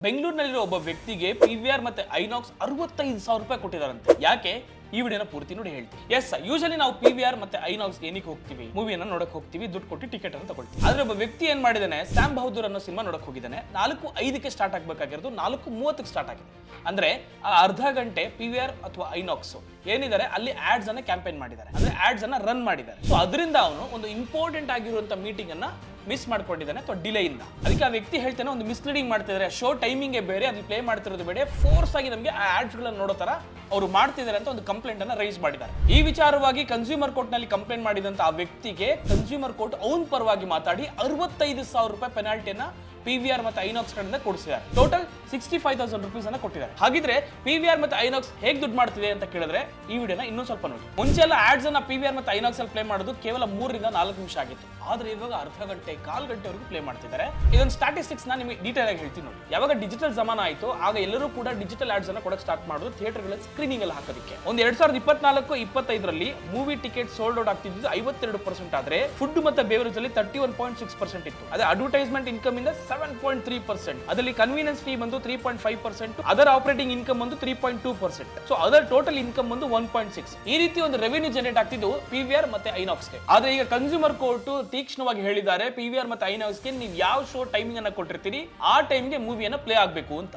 ಬೆಂಗಳೂರಿನಲ್ಲಿರೋ ಒಬ್ಬ ವ್ಯಕ್ತಿಗೆ PVR ಮತ್ತೆ ಐನಾಕ್ಸ್ 65,000 ರೂಪಾಯಿ ಕೊಟ್ಟಿದಾರಂತೆ. ಯಾಕೆ? ಈ ವಿಡಿಯೋನ ಪೂರ್ತಿ ನೋಡಿ ಹೇಳ್ತೀನಿ. ಎಸ್, ಯೂಶಲಿ ನಾವು PVR ಮತ್ತೆ ಐನಾಕ್ಸ್ ಏನಕ್ಕೆ ಹೋಗ್ತೀವಿ? ಮೂವಿಯನ್ನ ನೋಡಕ್ ಹೋಗ್ತೀವಿ, ದುಡ್ಡು ಕೊಟ್ಟು ಟಿಕೆಟ್ ಅನ್ನು ತಗೊಳ್ತೀವಿ. ಆದ್ರೆ ಒಬ್ಬ ವ್ಯಕ್ತಿ ಏನ್ ಮಾಡಿದಾನೆ, ಸ್ಯಾಮ್ ಬಹದ್ದೂರ್ ಅನ್ನೋ ಸಿನಿಮಾ ನೋಡಕ್ ಹೋಗಿದ್ದಾನೆ. 4:05ಕ್ಕೆ ಸ್ಟಾರ್ಟ್ ಆಗ್ಬೇಕಾಗಿರೋದು 4:30ಕ್ಕೆ ಸ್ಟಾರ್ಟ್ ಆಗಿದೆ. ಅಂದ್ರೆ ಆ ಅರ್ಧ ಗಂಟೆ PVR ಅಥವಾ ಐನಾಕ್ಸ್ ಏನಿದ್ದಾರೆ ಅಲ್ಲಿ ಆಡ್ಸ್ ಅನ್ನ ಕ್ಯಾಂಪೇನ್ ಮಾಡಿದ್ದಾರೆ, ಅಂದ್ರೆ ಆಡ್ಸ್ ಅನ್ನ ರನ್ ಮಾಡಿದ್ದಾರೆ. ಸೊ ಅದರಿಂದ ಅವನು ಒಂದು ಇಂಪಾರ್ಟೆಂಟ್ ಆಗಿರುವಂತ ಮೀಟಿಂಗ್ ಅನ್ನ ಮಿಸ್ ಮಾಡ್ಕೊಂಡಿದ್ದಾನೆ ಅಥವಾ ಡಿಲೇ ಇಂದ. ಅದಕ್ಕೆ ಆ ವ್ಯಕ್ತಿ ಹೇಳ್ತಾನೆ, ಒಂದು ಮಿಸ್ಲೀಡಿಂಗ್ ಮಾಡ್ತಿದ್ದಾರೆ, ಶೋ ಟೈಮಿಂಗ್ ಬೇರೆ, ಅಲ್ಲಿ ಪ್ಲೇ ಮಾಡ್ತಿರೋದು ಬೇರೆ, ಫೋರ್ಸ್ ಆಗಿ ನಮಗೆ ಆ ಆಡ್ಸ್ ಗಳನ್ನ ನೋಡೋ ತರ ಅವರು ಮಾಡ್ತಿದ್ದಾರೆ ಅಂತ ಒಂದು ಕಂಪ್ಲೇಂಟ್ ಅನ್ನ ರೈಸ್ ಮಾಡಿದ್ದಾರೆ. ಈ ವಿಚಾರವಾಗಿ ಕನ್ಸ್ಯೂಮರ್ ಕೋರ್ಟ್ ನಲ್ಲಿ ಕಂಪ್ಲೇಂಟ್ ಮಾಡಿದಂತ ಆ ವ್ಯಕ್ತಿಗೆ ಕನ್ಸ್ಯೂಮರ್ ಕೋರ್ಟ್ ಅವನ ಪರವಾಗಿ ಮಾತಾಡಿ 65,000 ರೂಪಾಯಿ ಪೆನಾಲ್ಟಿಯನ್ನ PVR ಮತ್ತೆ ಐನಾಕ್ಸ್ ಕಡೆಯಿಂದ ಕೊಡಿಸಿದ್ದಾರೆ. ಟೋಟಲ್ 65,000 ರೂಪೀಸ್ ಅನ್ನ ಕೊಟ್ಟಿದ್ದಾರೆ. ಹಾಗಿದ್ರೆ PVR ಮತ್ತೆ ಐನಾಕ್ಸ್ ಹೇಗೆ ದುಡ್ಡು ಮಾಡ್ತಿದೆ ಅಂತ ಕೇಳಿದ್ರೆ ಈ ವಿಡಿಯೋನ ಇನ್ನೂ ಸ್ವಲ್ಪ ನೋಡಿ. ಮುಂಚೆ ಎಲ್ಲ ಆಡ್ಸ್ ಅನ್ನ PVR ಮತ್ತೆ ಐನಾಕ್ಸ್ ಅಲ್ಲಿ ಪ್ಲೇ ಮಾಡೋದು ಕೇವಲ 3 ರಿಂದ 4 ನಿಮಿಷ ಆಗಿತ್ತು. ಆದ್ರೆ ಇವಾಗ ಅರ್ಧ ಗಂಟೆ, ಕಾಲ್ ಗಂಟೆವರೆಗೂ ಪ್ಲೇ ಮಾಡ್ತಿದ್ದಾರೆ. ಇದೊಂದು ಸ್ಟಾಟಿಸ್ಟಿಕ್ಸ್ ನ ನಿಮಗೆ ಡೀಟೇಲ್ ಆಗಿ ಹೇಳ್ತೀನಿ ನೋಡಿ. ಯಾವಾಗ ಡಿಜಿಟಲ್ ಜಮಾನ ಆಯ್ತು ಆಗ ಎಲ್ಲರೂ ಕೂಡ ಡಿಜಿಟಲ್ ಆಡ್ಸ್ ಅನ್ನ ಕೊಡಕ್ಕೆ ಸ್ಟಾರ್ಟ್ ಮಾಡೋದು ಥಿಯೇಟರ್ ಗಳಲ್ಲಿ ಸ್ಕ್ರೀನಿಂಗ್ ಅಲ್ಲಿ ಹಾಕೋದಕ್ಕೆ. ಒಂದು 2024-25ರಲ್ಲಿ ಮೂವಿ ಟಿಕೆಟ್ ಸೋಲ್ಡ್ ಔಟ್ ಆಗ್ತಿದ್ದು 52% ಆದ್ರೆ ಫುಡ್ ಮತ್ತೆ ಬೇವರೇಜ್ ಅಲ್ಲಿ 31.6% ಇತ್ತು. ಅದೇ ಅಡ್ವರ್ಟೈಸ್ಮೆಂಟ್ ಇನ್ಕಮ್ ಇಂದ 7.3%, ಅದರಲ್ಲಿ ಕನ್ವೀನಿಯನ್ಸ್ ಫೀ ಬಂದು 3.5%, ಅದರ್ ಆಪರೇಟಿಂಗ್ ಇನ್ಕಮ್ ಬಂದು 3.2%. ಸೊ ಅದರ್ ಟೋಟಲ್ ಇನ್ಕಮ್ ಬಂದು 1.6. ಈ ರೀತಿ ಒಂದು ರೆವಿನ್ಯೂ ಜನರೇಟ್ ಆಗ್ತಿದ್ದು PVR ಮತ್ತೆ ಐನಾಕ್ಸ್ಗೆ. ಆದ್ರೆ ಈಗ ಕನ್ಸ್ಯೂಮರ್ ಕೋರ್ಟ್ ತೀಕ್ಷ್ಣವಾಗಿ ಹೇಳಿದ್ದಾರೆ, PVR ಮತ್ತೆ ಐನಾಕ್ಸ್ಗೆ ನೀವು ಯಾವ ಶೋ ಟೈಮಿಂಗ್ ಅನ್ನ ಕೊಟ್ಟಿರ್ತೀರಿ ಆ ಟೈಮ್ಗೆ ಮೂವಿಯನ್ನ ಪ್ಲೇ ಆಗಬೇಕು ಅಂತ.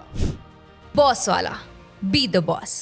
Boss Vala, B the boss.